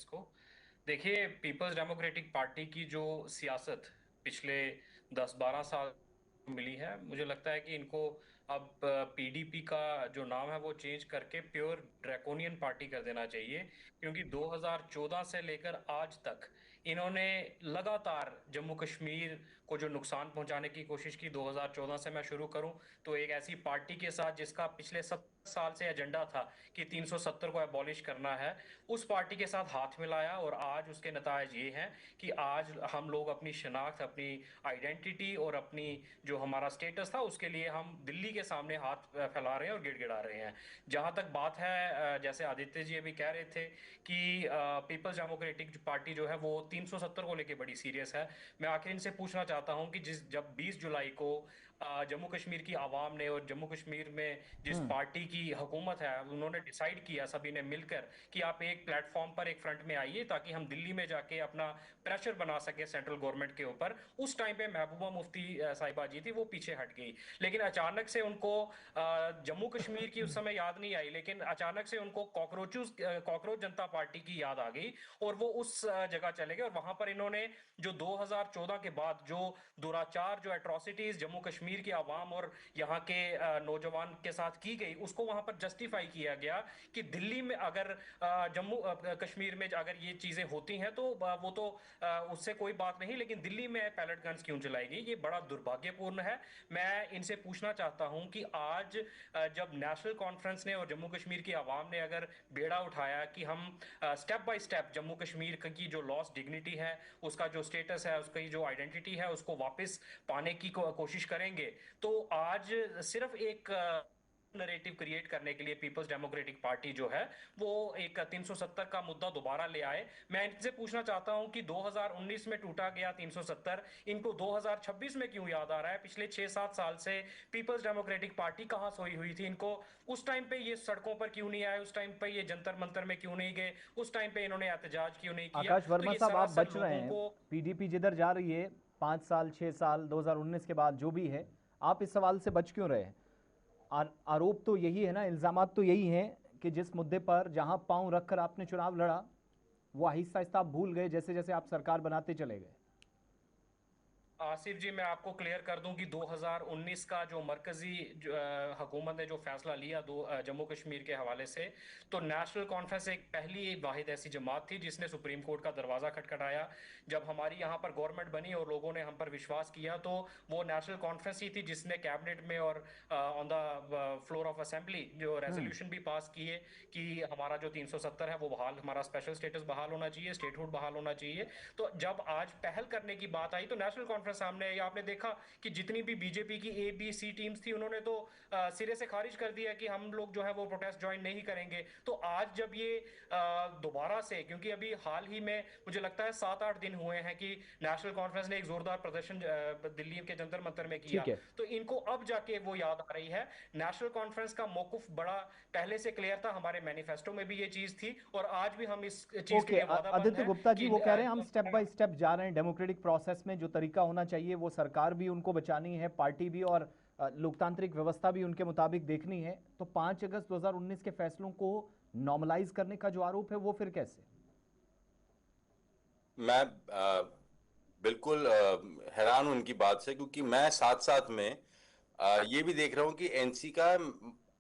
इसको। देखिए, peoples democratic party की जो सियासत पिछले 10-12 साल मिली है, मुझे लगता है कि इनको अब पीडीपी का जो नाम है वो चेंज करके प्योर ड्रैकोनियन पार्टी कर देना चाहिए। क्योंकि 2014 से लेकर आज तक इन्होंने लगातार जम्मू कश्मीर को जो नुकसान पहुंचाने की कोशिश की। 2014 से मैं शुरू करूं तो एक ऐसी पार्टी के साथ जिसका पिछले 7 साल से एजेंडा था कि 370 को एबॉलिश करना है, उस पार्टी के साथ हाथ मिलाया और आज उसके नतायज ये हैं कि आज हम लोग अपनी शनाख्त, अपनी आइडेंटिटी और अपनी जो हमारा स्टेटस था उसके लिए हम दिल्ली के सामने हाथ फैला रहे हैं और गिड़गिड़ा रहे हैं। जहां तक बात है, जैसे आदित्य जी अभी कह रहे थे कि पीपल्स डेमोक्रेटिक पार्टी जो है वो 370 को लेके बड़ी सीरियस है। मैं आखिर इनसे पूछना चाहता हूं कि जब 20 जुलाई को जम्मू कश्मीर की आवाम ने और जम्मू कश्मीर में जिस हम्म। पार्टी की हुकूमत है उन्होंने डिसाइड किया सभी ने मिलकर कि आप एक प्लेटफॉर्म पर एक फ्रंट में आइए ताकि हम दिल्ली में जाके अपना प्रेशर बना सके सेंट्रल गवर्नमेंट के ऊपर, उस टाइम पे महबूबा मुफ्ती साहिबा जी थी, वो पीछे हट गई। लेकिन अचानक से उनको जम्मू कश्मीर की उस समय याद नहीं आई, लेकिन अचानक से उनको कॉकरोच जनता पार्टी की याद आ गई और वो उस जगह चले गए और वहां पर इन्होंने जो 2014 के बाद जो दुराचार, जो एट्रोसिटीज जम्मू कश्मीर की आवाम और यहाँ के नौजवान के साथ की गई, उसको वहां पर जस्टिफाई किया गया कि दिल्ली में अगर जम्मू कश्मीर में अगर ये चीजें होती हैं तो वो तो उससे कोई बात नहीं, लेकिन दिल्ली में पैलेट गन्स क्यों चलाएगी, ये बड़ा दुर्भाग्यपूर्ण है। मैं इनसे पूछना चाहता हूं कि आज जब नेशनल कॉन्फ्रेंस ने और जम्मू कश्मीर की आवाम ने अगर बेड़ा उठाया कि हम step by step Jammu Kashmir की जो लॉस्ट डिग्निटी है, उसका जो स्टेटस है, उसकी जो आइडेंटिटी है, उसको वापस पाने की कोशिश करेंगे, तो आज सिर्फ एक नरेटिव क्रिएट करने के लिए पीपल्स डेमोक्रेटिक पार्टी जो है वो एक 370 का मुद्दा दोबारा ले आए। मैं इनसे पूछना चाहता हूं कि 2019 में टूटा गया 370 इनको 2026 में क्यों याद आ रहा है? पिछले 6-7 साल से पीपल्स डेमोक्रेटिक पार्टी कहां सोई हुई थी? इनको उस टाइम पे ये सड़कों पर क्यों नहीं आए? उस टाइम पे ये जंतर मंतर में क्यों नहीं गए? उस टाइम पे इन्होंने एहतजाज क्यों नहीं किया? आकाश तो वर्मा ये साहब, आप सरासर बच रहे लोगों हैं। को पीडीपी जिधर जा रही है, 5 साल 6 साल 2019 के बाद जो भी है, आप इस सवाल से बच क्यों रहे हैं? आरोप तो यही है ना, इल्जामात तो यही हैं कि जिस मुद्दे पर जहां पांव रखकर आपने चुनाव लड़ा, वो आहिस्ता आहिस्ता आप भूल गए जैसे जैसे आप सरकार बनाते चले गए। आसिफ जी, मैं आपको क्लियर कर दूं कि 2019 का जो मरकजी हुकूमत ने जो फैसला लिया जम्मू कश्मीर के हवाले से, तो नेशनल कॉन्फ्रेंस एक पहली वाहिद ऐसी जमात थी जिसने सुप्रीम कोर्ट का दरवाजा खटखटाया। जब हमारी यहाँ पर गवर्नमेंट बनी और लोगों ने हम पर विश्वास किया, तो वो नेशनल कॉन्फ्रेंस ही थी जिसने कैबिनेट में और on the floor of assembly जो हम्म। रेजोल्यूशन भी पास किए कि हमारा जो 370 है वो बहाल, हमारा स्पेशल स्टेटस बहाल होना चाहिए, स्टेटहुड बहाल होना चाहिए। तो जब आज पहल करने की बात आई तो नेशनल कॉन्फ्रेंस सामने आई। आपने देखा कि जितनी भी बीजेपी की ABC टीम्स थी उन्होंने तो सिरे से खारिज कर दिया कि हम लोग जो है वो प्रोटेस्ट ज्वाइन नहीं करेंगे। तो आज जब ये दोबारा से, क्योंकि अभी हाल ही में मुझे लगता है 7-8 दिन हुए हैं कि नेशनल कॉन्फ्रेंस ने एक जोरदार प्रदर्शन दिल्ली के जंतर मंतर में किया, ठीक है। तो इनको अब जाके वो याद आ रही है। नेशनल कॉन्फ्रेंस का मौकुफ बड़ा पहले से क्लियर था, हमारे मैनिफेस्टो में भी ये चीज थी और आज भी हम इस चीज के ओके, लिए वादाबंद आदित्य हैं गुप्ता जी कि वो कह रहे हैं हम स्टेप बाय स्टेप जा रहे हैं डेमोक्रेटिक प्रोसेस में, जो तरीका होना चाहिए वो सरकार भी उनको बचानी है, पार्टी भी, और लोकतांत्रिक व्यवस्था भी उनके मुताबिक देखनी है। तो 5 अगस्त 2019 के फैसलों को नॉर्मलाइज करने का जो आरोप है वो फिर कैसे? मैं बिल्कुल हैरान हूं उनकी बात से, क्योंकि मैं साथ साथ में ये भी देख रहा हूं कि एनसी का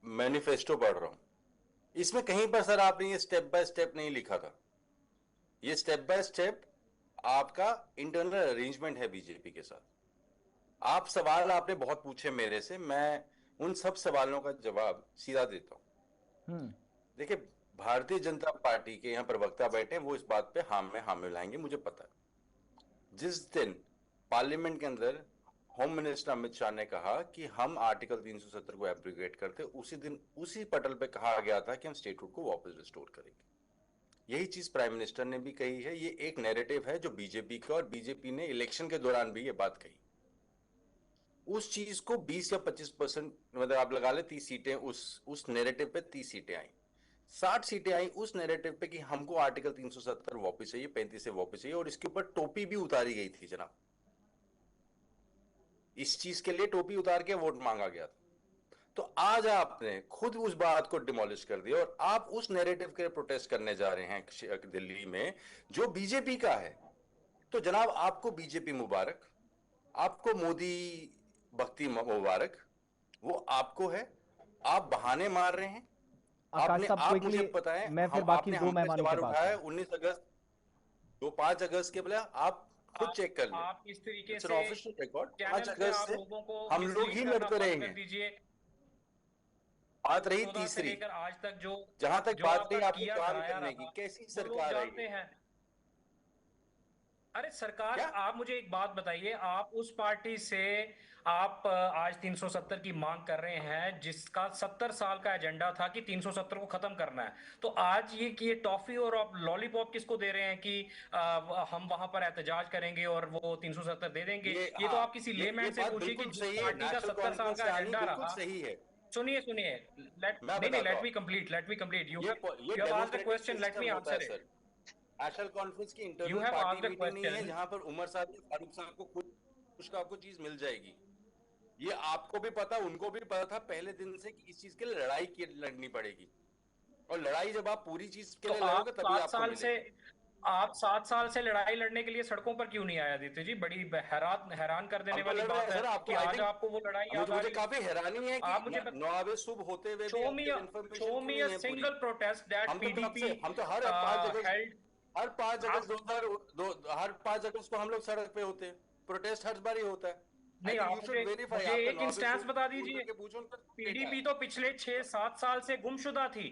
मैनिफेस्टो पढ़ रहा हूं। इसमें कहीं पर सर आपने ये स्टेप बाय स्टेप नहीं लिखा था। ये स्टेप बाय स्टेप आपका इंटरनल अरेंजमेंट है बीजेपी के साथ। आप सवाल आपने बहुत पूछे मेरे से, मैं उन सब सवालों का जवाब सीधा देता हूं। हम्म। देखिए, भारतीय जनता पार्टी के यहाँ प्रवक्ता बैठे हैं, वो इस बात पे हाँ में हाँ मिलाएंगे, मुझे पता है। जिस दिन पार्लियामेंट के अंदर होम मिनिस्टर अमित शाह ने कहा कि हम आर्टिकल 370 को एब्रोगेट करते, उसी दिन उसी पटल पे कहा गया था कि हम स्टेटहुड को वापस रिस्टोर करेंगे। यही चीज प्राइम मिनिस्टर ने भी कही है। ये एक नैरेटिव है जो बीजेपी का, और बीजेपी ने इलेक्शन के दौरान भी ये बात कही। उस चीज को 20 या 25%, मतलब आप लगा ले 30 सीटें, उस नैरेटिव पे 30 सीटें आई। 60 सीटें आई उस नैरेटिव पे कि हमको आर्टिकल 370 वापस चाहिए, 35 से वापस चाहिए, और इसके ऊपर टोपी भी उतारी गई थी जनाब। इस चीज के लिए टोपी उतार के वोट मांगा गया था। तो आज आपने खुद उस बात को डिमोलिश कर दिया और आप उस नैरेटिव के प्रोटेस्ट करने जा रहे हैं दिल्ली में जो बीजेपी का है। तो जनाब आपको बीजेपी मुबारक, आपको मोदी भक्ति मुबारक, वो आपको है। आप बहाने मार रहे हैं। आकाश साहब आप मुझे क्विकली, बताएं, मैं फिर हम बाकी आपने दो हम पे मेहमानों के सवाल पास उठाया हूं। 19 अगस्त, जो 5 अगस्त के पहले आप खुद चेक कर लें, आप इस तरीके इट्स एन से ऑफिशियल रिकॉर्ड। 5 चैनल पे अगस्त आप से लोगों को हम लोग मिसलीड ही करना लड़ते बंद कर रहेंगे। दीजिए। बात रही 14 से तीसरी, लेकर आज तक जो जहां तक जो बात आपका रही आपको किया काम कराया करने की, रहा कैसी वो लोग सरकार आई जानते है? हैं। अरे सरकार, क्या आप मुझे एक बात बताइए, आप उस पार्टी से आप आज 370 की मांग कर रहे हैं जिसका 70 साल का एजेंडा था कि 370 को खत्म करना है। तो आज ये टॉफी और आप लॉलीपॉप किसको दे रहे हैं कि हम वहां पर एहतजाज करेंगे और वो 370 दे देंगे? ये तो हाँ, आप किसी ये लेमैन से बात पूछिए कि बिल्कुल जिस सही है, पार्टी का नेशनल 70 साल कॉन्फ्रेंस का से आनी एजेंडा बिल्कुल रहा। सही है। सुनिए सुनिए, लेट मैं नहीं नहीं, बताता लेट हूं, me complete, let me complete. You ये you have asked a democratic question, let system me होता है answer sir. It. National conference की you internal have party asked a meeting नहीं है क्वेश्चन। जहां पर उमर साहब या फारूक साहब को कुछ का आपको चीज मिल जाएगी। ये आपको भी पता, उनको भी पता था पहले दिन से कि इस चीज के लिए लड़नी पड़ेगी, और लड़ाई जब आप पूरी चीज के तो लिए आप लड़ोगे तभी सात आपको साल से मिलेगी। आप 7 साल से लड़ाई लड़ने के लिए सड़कों पर क्यों नहीं आए आदित्य जी? बड़ी हैरान कर देने हम तो वाली लड़ रहे हैं बात है सर। आपको कि आई आज थिंक आपको वो लड़ाई याद आ मुझे रही है। काफी हैरानी है कि आप मुझे नौवे शुभ होते हुए भी शो आपके मी पास इंफॉर्मेशन शो क्यों मी अ नहीं है पूरी? सिंगल प्रोटेस्ट दैट हम तो कब पीडीपी से, हम तो हर 5 अगस्त, हेल्ड। हर 5 अगस्त आप 2002, हर 5 अगस्त को हम लोग सड़क पे होते हैं। प्रोटेस्ट हर बार ही होता है। आई नहीं, थिंक आप यू शुड मुझे वेरीफाई। मुझे आपका एक नौवे इंस्टेंस शुभ बता फोन दीजिए। करके पूछो उनका डेटा पीडीपी है। तो पिछले 6-7 साल से गुमशुदा थी।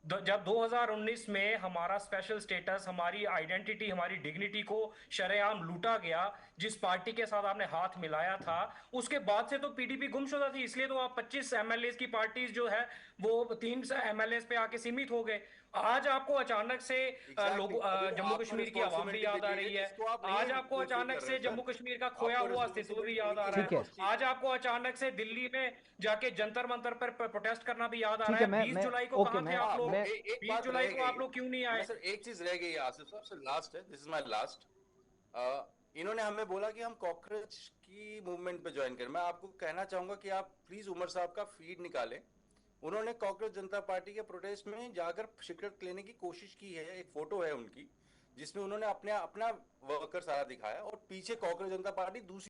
जब 2019 में हमारा स्पेशल स्टेटस, हमारी आइडेंटिटी, हमारी डिग्निटी को शरेआम लूटा गया, जिस पार्टी के साथ आपने हाथ मिलाया था, उसके बाद से तो पीडीपी गुमशुदा थी। इसलिए तो आप 25 एमएलए की पार्टीज जो है वो 3 एमएलए पे आके सीमित हो गए। आज आपको अचानक से एग्जैक्टली अभी तो जम्मू आपको कश्मीर की आवाम भी रिस्पॉन्सिबिलिटी याद आ मिली है रही है। जिसको आप नहीं आज आपको फुलफिल अचानक कर रहे से हैं जम्मू सर। कश्मीर का खोया आपको हुआ अस्तित्व भी रिस्पॉन्सिबिलिटी याद आ मिली रहा है ठीक है। है, उस चीज आज की। आपको अचानक से दिल्ली में जाके जंतर मंतर पर प्रोटेस्ट करना भी याद आ ठीक रहा है। है। 20 मैं जुलाई को ओके, कहां थे आप लोग? मैं एक 20 बात जुलाई रह को गई आप लोग क्यों नहीं मैं आए? सर, एक चीज रह गई आसिफ साहब से, लास्ट है, दिस इज माय लास्ट। इन्होंने हमें बोला कि हम कॉकरोच की मूवमेंट पे ज्वाइन करें। मैं आपको कहना चाहूंगा कि आप प्लीज उमर साहब का फीड निकालें। उन्होंने कॉकरोच जनता पार्टी के प्रोटेस्ट में जाकर शिरकत लेने की कोशिश की है। एक फोटो है उनकी जिसमें उन्होंने अपना वर्कर सारा दिखाया और पीछे कॉकरोच जनता पार्टी दूसरी